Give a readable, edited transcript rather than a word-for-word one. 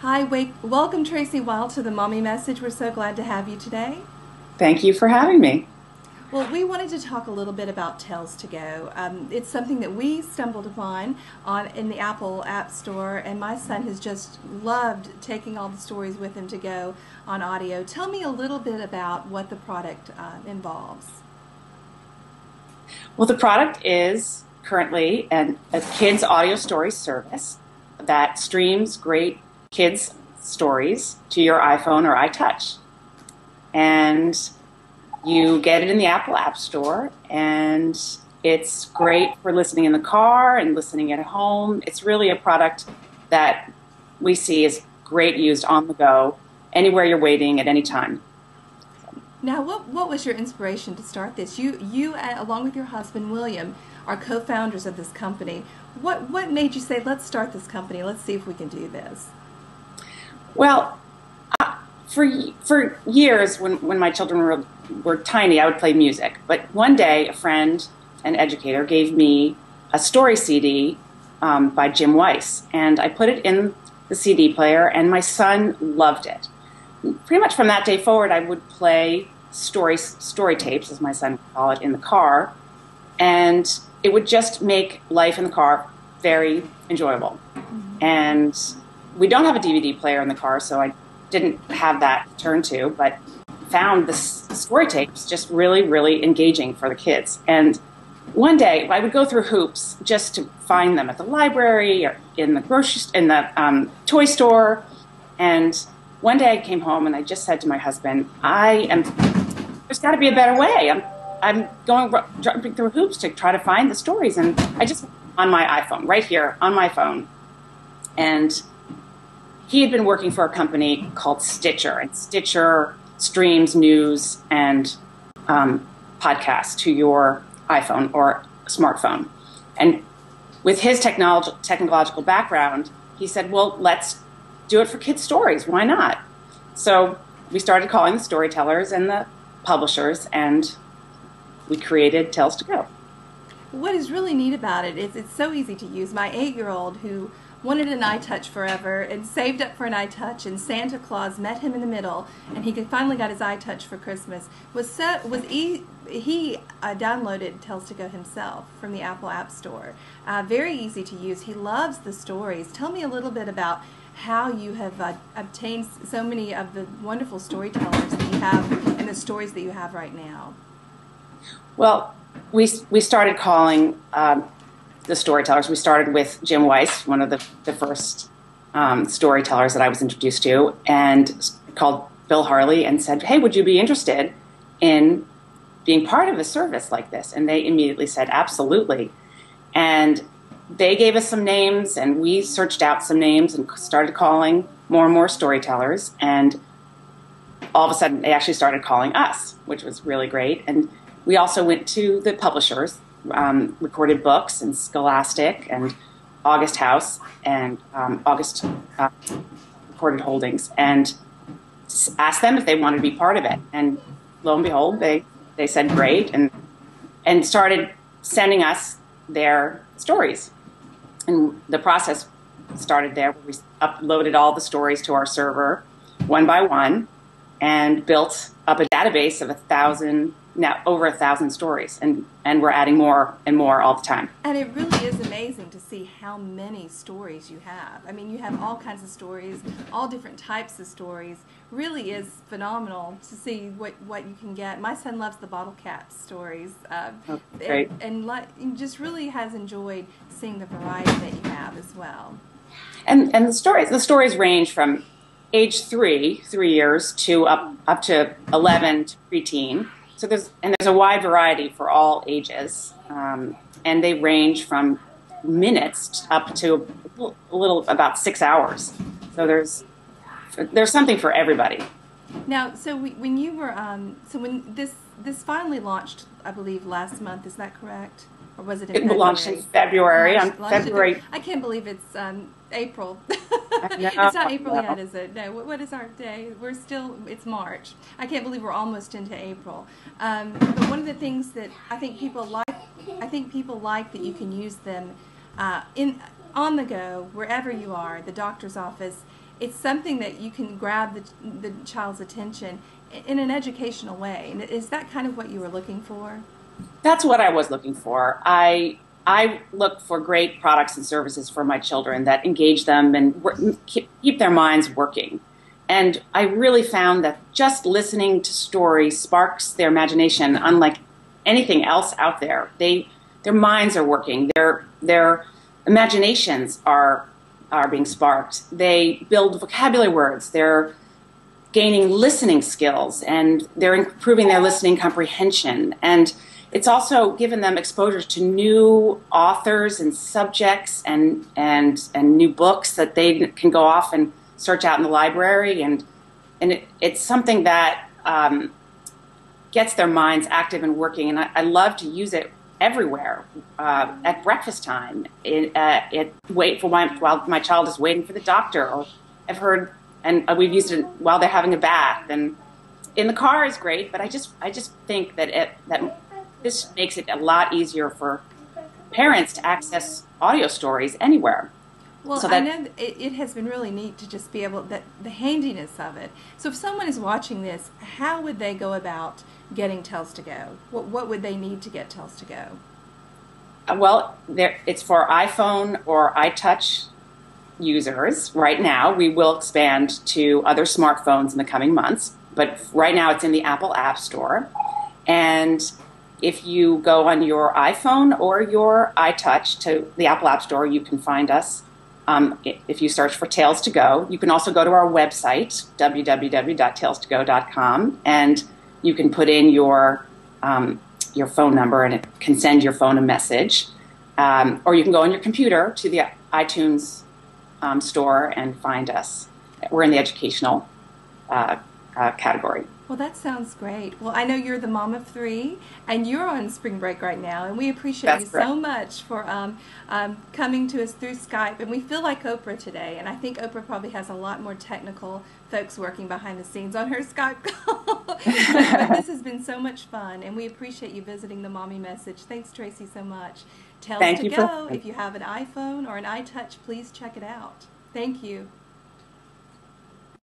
Hi, welcome Tracey Weil to the Mommy Message. We're so glad to have you today. Thank you for having me. Well, we wanted to talk a little bit about Tales2Go. It's something that we stumbled upon in the Apple App Store, and my son has just loved taking all the stories with him to go on audio. Tell me a little bit about what the product involves. Well, the product is currently a kids audio story service that streams great kids stories to your iPhone or iTouch. And you get it in the Apple App Store, and it's great for listening in the car and listening at home. It's really a product that we see is great used on the go, anywhere you're waiting at any time. Now, what was your inspiration to start this? You along with your husband, William, are co-founders of this company. What made you say, let's start this company, let's see if we can do this? Well, for years, when my children were tiny, I would play music. But one day, a friend, an educator, gave me a story CD by Jim Weiss, and I put it in the CD player, and my son loved it. Pretty much from that day forward, I would play story tapes, as my son would call it, in the car, and it would just make life in the car very enjoyable. Mm-hmm. And we don't have a DVD player in the car, so I didn't have that to turn to, but found the story tapes just really, really engaging for the kids. And one day I would go through hoops just to find them at the library or in the toy store. And one day I came home and I just said to my husband, there's got to be a better way. I'm jumping through hoops to try to find the stories. And I just, on my iPhone, right here on my phone. And he had been working for a company called Stitcher, and Stitcher streams news and podcasts to your iPhone or smartphone. And with his technological background, he said, well, let's do it for kids' stories. Why not? So we started calling the storytellers and the publishers, and we created Tales2Go. What is really neat about it is it's so easy to use. My 8-year-old, who wanted an iTouch forever and saved up for an iTouch, and Santa Claus met him in the middle, and he finally got his iTouch for Christmas. He downloaded Tales2Go himself from the Apple App Store. Very easy to use. He loves the stories. Tell me a little bit about how you have obtained so many of the wonderful storytellers that you have and the stories that you have right now. Well, we started calling the storytellers. We started with Jim Weiss, one of the first storytellers that I was introduced to, and called Bill Harley and said, hey, would you be interested in being part of a service like this? And they immediately said, absolutely. And they gave us some names, and we searched out some names and started calling more and more storytellers. And all of a sudden, they actually started calling us, which was really great. And we also went to the publishers, Recorded Books and Scholastic and August House and August Recorded Holdings, and asked them if they wanted to be part of it. And lo and behold, they said great, and started sending us their stories. And the process started there. We uploaded all the stories to our server one by one and built up a database of over 1,000 stories, and we're adding more and more all the time. And it really is amazing to see how many stories you have. I mean, you have all kinds of stories, all different types of stories. Really is phenomenal to see what you can get. My son loves the bottle cap stories. Great. And just really has enjoyed seeing the variety that you have as well. And the stories range from age 3 years, to up to 11 to preteen. So there's a wide variety for all ages, and they range from minutes up to a little about 6 hours. So there's something for everybody. Now, so when you were when this finally launched, I believe last month, is that correct? Or was it in February? It launched in February. February. I can't believe it's April. I know. It's not April yet, is it? No. What is our day? It's March. I can't believe we're almost into April. But one of the things that I think people like that you can use them on the go, wherever you are, the doctor's office, it's something that you can grab the child's attention in an educational way. And is that kind of what you were looking for? That's what I was looking for. I look for great products and services for my children that engage them and keep their minds working. And I really found that just listening to stories sparks their imagination, unlike anything else out there. Their minds are working. Their imaginations are being sparked. They build vocabulary words. They're gaining listening skills, and they're improving their listening comprehension. And it's also given them exposure to new authors and subjects and new books that they can go off and search out in the library. And it's something that gets their minds active and working. And I love to use it everywhere, at breakfast time, while my child is waiting for the doctor. Or I've heard, and we've used it while they're having a bath. And in the car is great, but I just think that this makes it a lot easier for parents to access audio stories anywhere. Well, I know it has been really neat to just be able, the handiness of it. So if someone is watching this, how would they go about getting Tales2Go? What would they need to get Tales2Go? Well, it's for iPhone or iTouch users. Right now, we will expand to other smartphones in the coming months, but right now it's in the Apple App Store. And if you go on your iPhone or your iTouch to the Apple App Store, you can find us. If you search for Tales2Go, you can also go to our website, www.tales2go.com, and you can put in your phone number, and it can send your phone a message. Or you can go on your computer to the iTunes store and find us. We're in the educational category. Well, that sounds great. Well, I know you're the mom of 3, and you're on spring break right now, and we appreciate you so much for coming to us through Skype. And we feel like Oprah today, and I think Oprah probably has a lot more technical folks working behind the scenes on her Skype call. but this has been so much fun, and we appreciate you visiting the Mommy Message. Thanks, Tracey, so much. Tales2Go. If you have an iPhone or an iTouch, please check it out. Thank you.